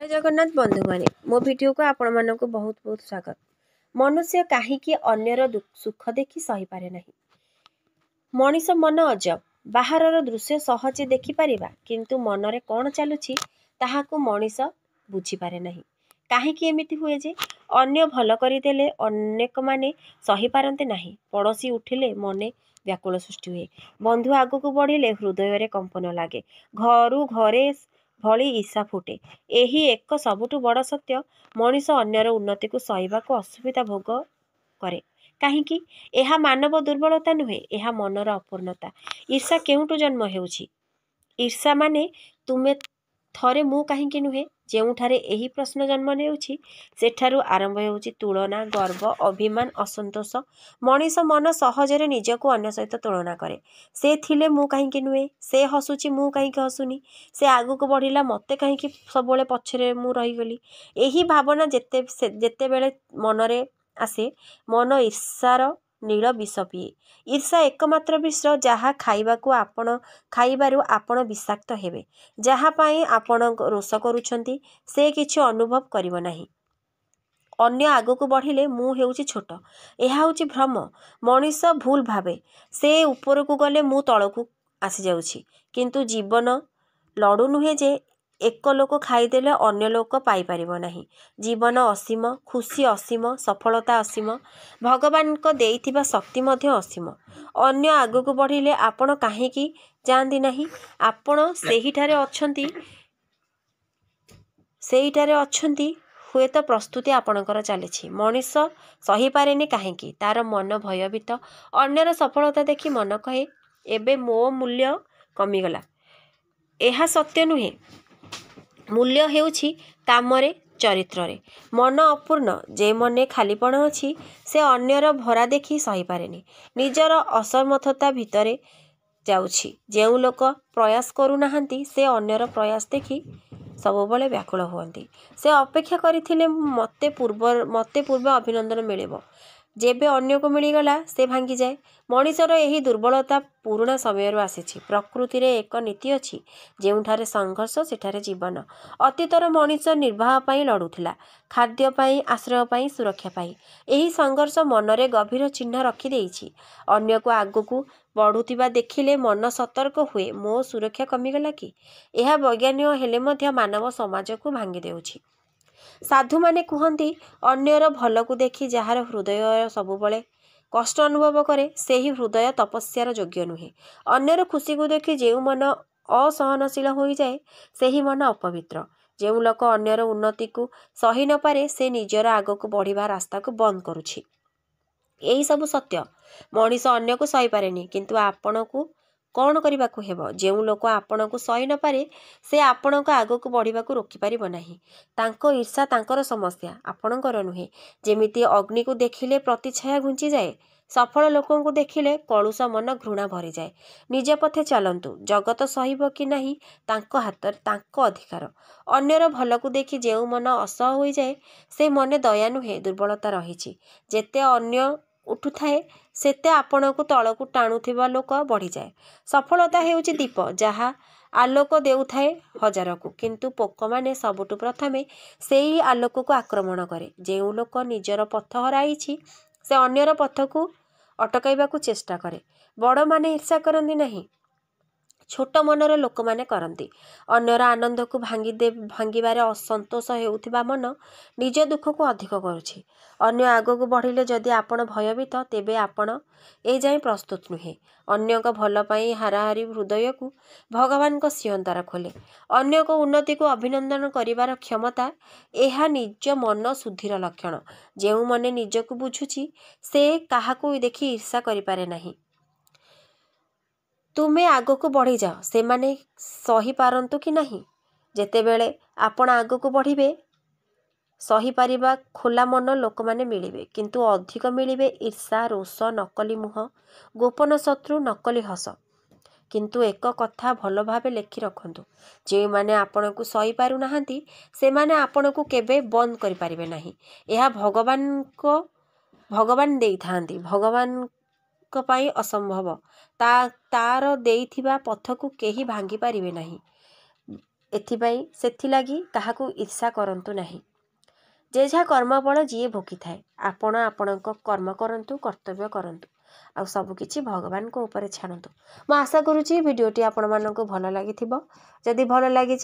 जय जगन्नाथ बंधु माने मो वीडियो को आपण मानक बहुत बहुत स्वागत। मनुष्य कहीं अन्यर सुख देखि सही पारे नहीं। मनीष मन अजब बाहर दृश्य सहजे देखि परिबा किंतु मनरे कौन चलुछि ताहाकु मनीष बुझी पारे नहीं। कहीं एमिति हुए जे अन्य भल करदेले अनेक माने सही पारते नहीं। पड़ोशी उठिले मने व्याकुल सृष्टि हुए। बंधु आगक बढ़िले हृदय कंपन लगे। घरू घरे भली ईर्षा फुटे। यही एक सबुठु बड़ सत्य मनीष अन्यर उन्नति को सहीबाकू असुविधा भोग करे। कहीं यह मानव दुर्बलता नुहे, यह मनर अपूर्णता। ईर्षा केउठु जन्म हेउछि? ईर्षा माने तुमे थरे मु कहीं नुहे। जेउठारे यही प्रश्न जन्म नेउछि सेठारु आरंभ हेउछि तुलना, गर्व, अभिमान, असंतोष। मनीष मन सहजरे निजको अन्य सहित तुलना करे। से थिले मु कहीं नुहे, से हसुची मु कहीं हसुनी, से आगको बढ़िला मते कहीं सबले पछरे मु रहीगली। यही भावना जेते बेले मनरे आसे मन ईर्षार नील विष पिए। ईर्षा एकमात्र विष जहा खाइबारु आपण विषाक्त हेबे। जहा पाई आपण रोष करूछंती से किछि अनुभव करिवो नाही। अन्य आगको बढ़िले मु हेउछि छोट, यह हेउछि भ्रम। मनीष भूल भावे से उपरकू गले मु तळकू आसी जाउछि। किंतु जीवन लड़ू नुहे जे एक लोक खाईदेले अन्य लोक पाई परिबो नाही। जीवन असीम, खुशी असीम, सफलता असीम, भगवान को देइथिबा शक्ति मध्य असीम। अन्य आगको बढ़िले आपण काहेकि जांदी नाही। आपण सेहिठारे अछंती हुए तो प्रस्तुति आपणकर चली। मनीष सही पारेनी कहीं तार मन भयभीत। अन्यर सफलता देखि मन कहे एबे मो मूल्य कमीगला। यह सत्य नुहे। मूल्य हेउछि कामरे, चरित्रे। मन अपूर्ण जे मने खालीपण अछि से अन्यर भरा देखि सही पारेनी। निजर असमर्थता भितरे जाउछि। जेउ लोक प्रयास करू नाहंती से अन्यर प्रयास देखि सबबले व्याकुल हुअंती। से अपेक्षा करिथिले मते पूर्व अभिनंदन मिलिबो। जेबे अन्य को मिलीगला से भांगी जाए। मनीषर यही दुर्बलता पुराणा समय आसी। प्रकृति रे एक नीति अच्छी जेउठारे संघर्ष सेठारे जीवन। अतीतर मनीष निर्वाह पाई लड़ुथिला, खाद्य पाई, आश्रय पाई, सुरक्षा पाई। यही संघर्ष मनरे गभीर चिन्ह रखी देइछि। अन्य को आगकू बढ़ुथिबा देखिले मन सतर्क हुए मो सुरक्षा कमीगला कि। यह वैज्ञानिक हेले मध्य मानव समाज को भांगी देउछि। साधु माने कुहंती अन्यर भल को देखि जहार हृदय सबुबले कष्ट अनुभव करे सेही हृदय तपस्यार योग्य नुहे। अन्यर खुशी को देखि जेउ मन असहनशील हो जाए सेही मन अपवित्र। जेउ लोक अन्यर उन्नति को सही न पारे से निजर आगको बढ़िबा रास्ता को बंद करुछि। यही सब सत्य। मनीष अन्य को सही पारेनी किंतु आपण को कौन करने को हेबो? जेउ लोक आपण को सही न पारे से आपण को आगको बढ़िबा को रोकी पारिबो नाही। तांको ईर्षा तांकर समस्या, आपणकर नुहे। जेमिति अग्नि को देखिले प्रतिछाया घुंची जाए, सफल लोकों को देखिले कलुष मन घृणा भरी जाए। निज पथे चलंतु, जगत सहिबो कि नाही तांको हातर तांको अधिकार। अन्यर भल को देखि जेउ मन असह होई जाए से मने दया नुहे दुर्बलता रहिछि। जेते अन्य उठुथाए सेते आपण को तलकू टाणुथिबा लोक बढ़ी जाए। सफलता हेउछि दीप जहा आलोक देउथाए हजार को, किंतु पोक माने सबुठु प्रथमे सेही आलोक को आक्रमण करे। जेउ लोक निजर पथ हराइछि से अन्यर पथ को अटकाइबा को चेष्टा करे। बड़ माने ईर्षा करंदी नहीं, छोट मनर लोक माने करंती। अन्यर आनंद को भांगिबारे असंतोष हेउथिबा मन निज दुख को अधिक करुछि। अन्य आगको बढ़िले जदि आपण भयभीत तेबे आपण ए जाए प्रस्तुत नुहे। अन्य को भल पाई हाराहारी हृदय को भगवान को सिंहद्वार खोले। अन्य को उन्नति को अभिनंदन करिवार क्षमता एहा निज मन शुद्धिर लक्षण। जेउ मने निज को बुझुछि से काहाकू देखि ईर्षा करि पारे नाही। तुमे आगको बढ़ी जाओ, से माने सही पारंतु कि नहीं। जेतेबेले आपण आगको बढ़िबे सही पारिबा खोला मन लोक माने मिलिबे, किंतु अधिक मिलिबे ईर्षा, रोष, नकली मुह, गोपन शत्रु, नकली हस। किंतु एक कथा भल भावे लेखि रखंतु, जे माने आपण को सही पारु नाहंती से माने आपण को केबे बंद करि पारिबे नाही। यह भगवान देई थांती, भगवान को पाई असंभव। तार देइथिबा पथ को केही भांगी पारिबे नाही। एथिपाई सेथिलागि काहाकू ईर्षा करंतु नहीं। जे जहा कर्मफल जी भोगी थाए आपण आपणक कर्म करंतु कर्तव्य करंतु आ सब किछि भगवान को ऊपर छाड़तु। मैं आशा करुँची भिडियोटी आपण मानक भल लगी जदि भल लगी